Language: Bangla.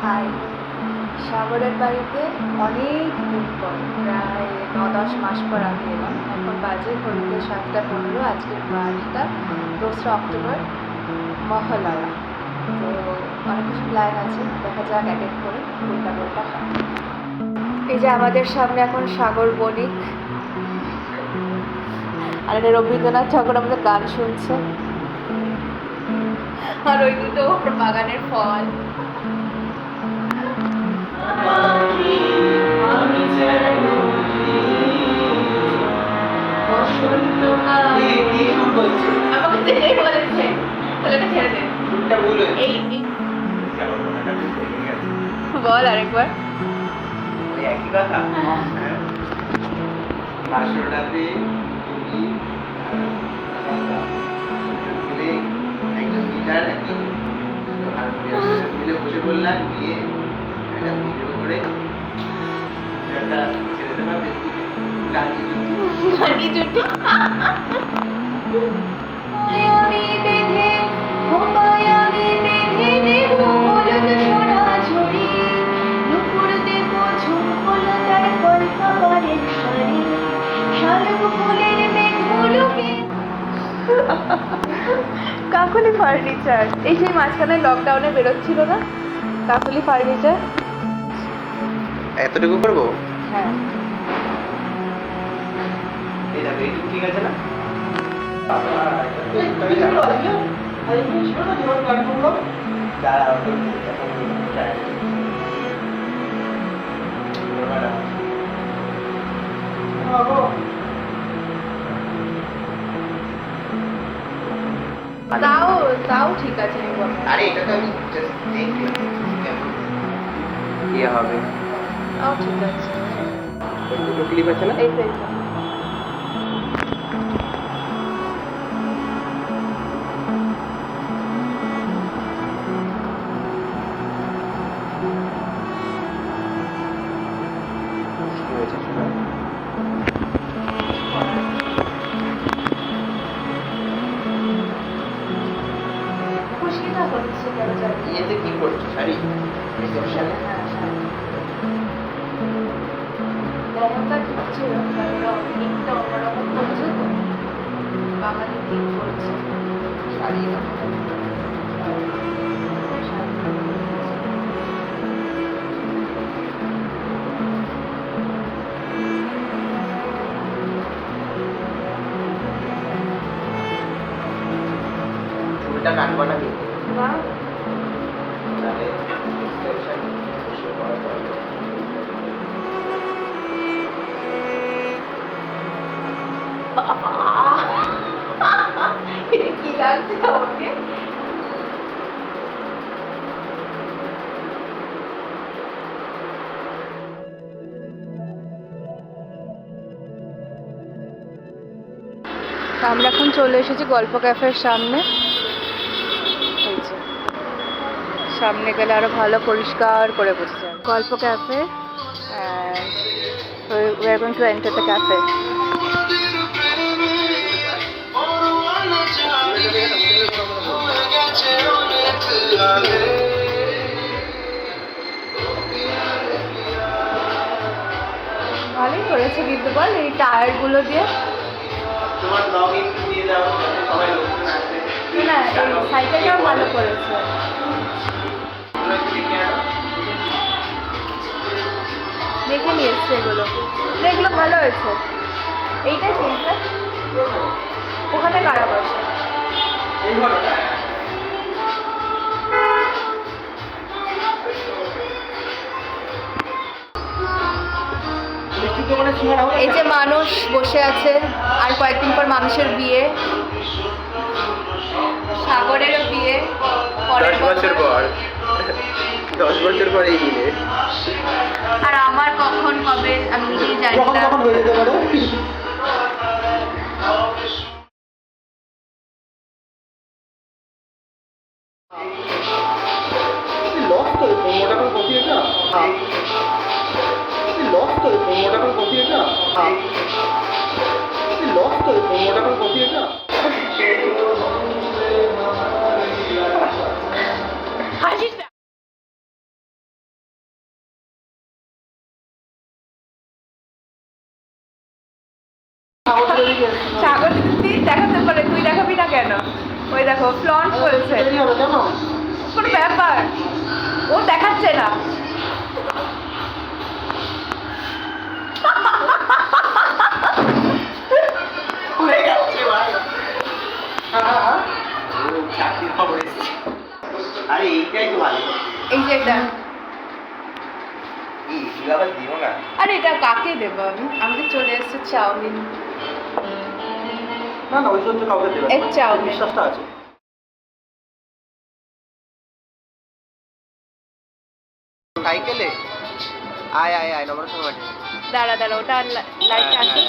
হাই, সাগরের বাড়িতে অনেক দিন পর, প্রায় 9-10 মাস পর আমি এলাম। এখন বাজে ঘড়িতে 7:15। আজকের বারটা 2রা অক্টোবর, মহালয়া। তো অনেক কিছু প্ল্যান আছে, দেখা যাক এক এক করে কোনটা কোনটা হয়। এই যে আমাদের সামনে এখন সাগর বণিক, আর এটা রবীন্দ্রনাথ ঠাকুর আমাদের গান শুনছে, আর ওই দুটো ওর বাগানের ফল। বল আরেকবার। একই কথা। বাসরাতে তুমি একজন গিটার একজন হারমোনিয়াম মিলে বসে বললাম, গিয়ে একটা ভিডিও করে একটা ছেড়ে দেওয়া গানি জুটি। কাকুলি ফার্নিচার, এই সেই মাঝখানে লকডাউনে বেরোচ্ছিল না, কাকুলি ফার্নিচার। এতটুকু করবো? হ্যাঁ, ঠিক আছে না? তাও তাও ঠিক আছে। আরে এটা তো আমি জাস্ট দেখলাম কেমন ইয়ে হবে। তাও ঠিক আছে। এই দুটো ক্লিপ আছে না? এই তো, এই তো। কি হয়েছে শোনা? খুশিটা হচ্ছে কেন জানি। ইয়েতে কি করছো? শাড়ি? রিসেপশনে? হ্যাঁ, লেহেঙ্গা ঠিক ছিল, ওরা অনেকটা অন্যরকম করছে তো, বাঙালি ঠিক করছে। শাড়ি না? চুলটা কাটবো না কিন্তু। না, তাহলে রিসেপশন বসে পড়া করবো। এটা কি লাগছে আমাকে? আমরা এখন চলে এসেছি গল্প ক্যাফের সামনে। এই যে, সামনে গেলে আরো ভালো পরিষ্কার করে বোঝা যায় গল্প cafe. We are going to enter the cafe. ভালোই করেছে কিন্তু বল, এই টায়ার গুলো দিয়ে। তোমার লগইন দিয়ে দাও, সবাই লোকজন আসবে। না, এই সাইকেলটাও ভালো করেছে। তোমরা একটু দেখে আনো। দেখে নিয়ে এসছে এগুলো, এগুলো ভালো হয়েছে। এইটাই চিন্তা, ওখানে কারা বসে। এই ঘরটা এই যে মানুষ বসে আছে, আর কয়েকদিন পর মানুষের বিয়ে, সাগরেরও বিয়ে 10 বছর পর। 10 বছর পর এই বিয়ে। আর আমার কখন কবে আমি নিজেই জানি না। হয়ে যেতে পারে। লস তো 15 টাকার কফি এটা। লস তো 15 টাকার কফি এটা। লস তো 15 টাকার কফি এটা। সাগর দিদি দেখাতে পারে, তুই দেখাবি না কেন? ওই দেখো ফ্লন্ট বলছে, কোনো ব্যাপার, ও দেখাচ্ছে না। হয়ে যাচ্ছে ভাই। চাকরির খবর এসেছে। আরে এইটাই তো ভালো। এই যে এটা, কি তুমি আবার দিও না। আরে এটা কাকে দেবো আমি? আমাদের চলে এসেছে চাউমিন। না না, ওই সহ্য কাউকে দেবে এগ চাউমিন। বিশ্বাসটা আছে। সাইকেলে আয় আয় আয় নম্বর সময় দাঁড়া দাঁড়া, ওটা লাইট আছে।